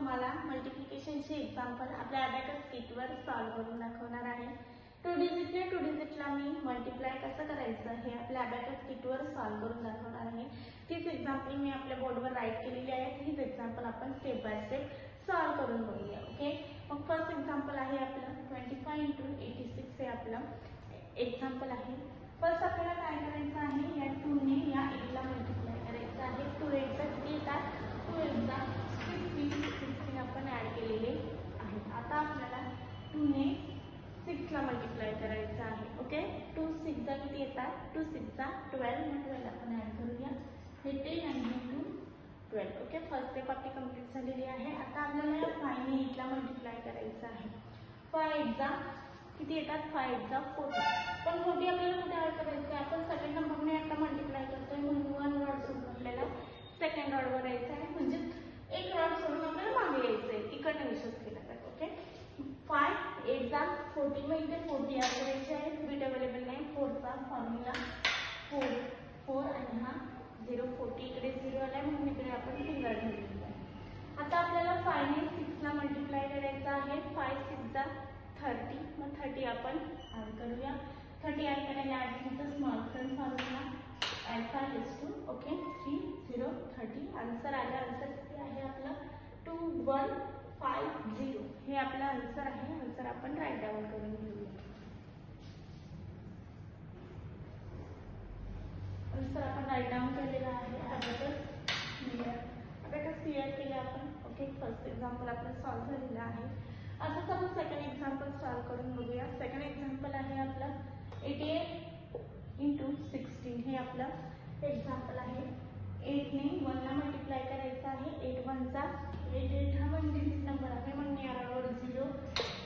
तुम्हाला मल्टिप्लिकेशनचे एक्झाम्पल आपल्या abacus किटवर solve करून दाखवणार आहे। 2 डिजिटने 2 डिजिटला मी मल्टिप्लाय कसं करायचं हे आपल्या अबॅकस किटवर सॉल्व्ह करून दाखवणार आहे। तीच एक्झाम्पल मी आपल्या बोर्डवर राईट केलेली आहे। हीच एक्झाम्पल आपण स्टेप बाय स्टेप सॉल्व्ह करून बघूया। ओके, मग फर्स्ट एक्झाम्पल आहे आपलं 25 × 86 हे आपलं एक्झाम्पल आहे। फर्स्ट आपल्याला काय करायचं आहे, या 2 ने या 8 ला मल्टिप्लाय करायचं आहे। 2 8 चा किती येतात, 2 8 चा 16 आपण ऍड केलेले आहे। आता आपल्याला 2 ने 6 ला मल्टिप्लाय करायचं आहे। ओके, 2 6 चा किती येतात, 2 6 चा 12, मग 12 आपण ऍड करूया। हे 10 आणि हे 2 12। ओके, फर्स्ट स्टेप आपली कंप्लीट झालेली आहे। आता आपल्याला 5 ने 8 ला मल्टिप्लाय करायचं आहे। 5 8 चा किती येतात, 5 8 चा 40, पण 40 आपल्याला कुठे ऍड करायचं आहे, आपण सेकंड नंबरने आता मल्टिप्लाय करतोय म्हणून 1 रॉड सोडून आपल्याला सेकंड रॉड वर यायचं आहे, म्हणजे एक रॉड सोडून आपल्याला मागे यायचं आहे, इकडे हिशोब केला जातो। ओके, 5 8 चा 40, मग इथे 40 ऍड करायचे आहे। बीट अवेलेबल नाही, 4 चा फॉर्म्युला 4 4 आणि हा 0 40 इकडे 0 आलाय म्हणून इकडे आपण फिंगर ठेवलेला आहे। आता आपल्याला 5 ने 6 ला मल्टिप्लाय करायचं आहे। 5 6 चा 30, मग 30 आपण ऍड करूया। 30 ऍड करायला ऍडचा small front formula add 5 is to okay 3 0 30। Answer आला, आन्सर किती आहे आपला 2150, हे आपला आन्सर आहे। आन्सर आपण राईट डाऊन करून घेऊया। आन्सर आपण राईट डाऊन केलेला आहे। अबॅकस क्लिअर केलं आपण। ओके, फर्स्ट एक्झाम्पल आपलं सॉल्व्ह झालेलं आहे। असंच आपण सेकंड एक्झाम्पल सॉल्व्ह करून बघूया। सेकंड एक्झाम्पल आहे आपलं 88 × 16, हे आपलं एक्झाम्पल आहे। 8 ने 1 ला मल्टिप्लाय करायचं आहे। 8 1 चा 8 8 हा 1 डिजिट नंबर आहे, म्हणून या रॉडवर 0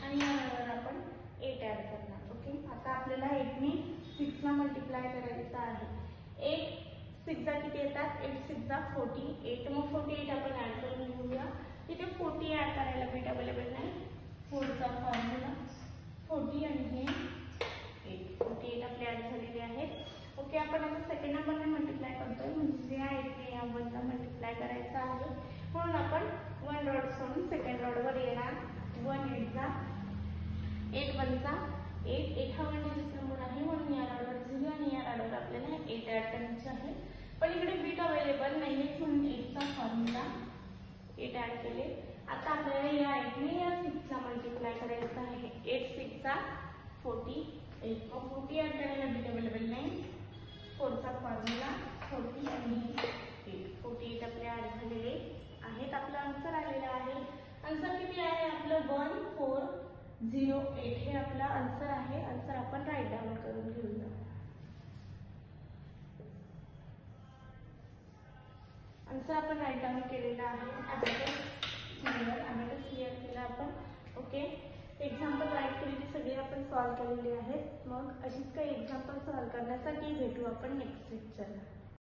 आणि या रॉडवर आपण 8 ऍड करणार। ओके, आता आपल्याला 8 ने 6 ला मल्टिप्लाय करायचं आहे। 8 6 चा किती येतात, 8 6 चा 48, मग 48 आपण ऍड करून घेऊया। तिथे 40 ऍड करायला बीट अवेलेबल नाही, 4 चा फॉर्म्युला 40 आणि हे 8 48 आपले ऍड झालेले आहेत। ओके, आपण आता सेकंड नंबरने मल्टिप्लाय करतोय, म्हणजे या 8 ने या 1 ला मल्टिप्लाय करायचं आहे, म्हणून आपण 1 रॉड सोडून सेकंड रॉडवर येणार। 1 8 चा 8 1 चा 8 8 हा 1 डिजिट नंबर आहे, म्हणून या रॉडवर 0 आणि या रॉडवर आपल्याला 8 ऍड करायचे आहे, पण इकडे बीट अवेलेबल नाहीये म्हणून 8 चा फॉर्म्युला 8 ऍड केले। आता आपल्याला या 8 ने या 6 ला मल्टिप्लाय करायचं आहे। 8 6 चा 48, मग 40 ऍड करायला बीट अवेलेबल नाही, 4 चा फॉर्म्युला 40 आणि 8 48 आपले ऍड झालेले आहेत। आपलं आन्सर आलेलं आहे। आन्सर किती आहे आपलं 1408, हे आपला आन्सर आहे। आन्सर आपण राईट डाऊन करून घेऊया। आन्सर आपण राईट डाऊन केलेला आहे। अबॅकस क्लिअर केला आपण। ओके, एक्झाम्पल राईट केलेली सगळे आपण सॉल्व्ह केलेले आहेत। मग अशीच काही एक्झाम्पल सॉल्व्ह करण्यासाठी भेटू आपण नेक्स्ट लेक्चरला।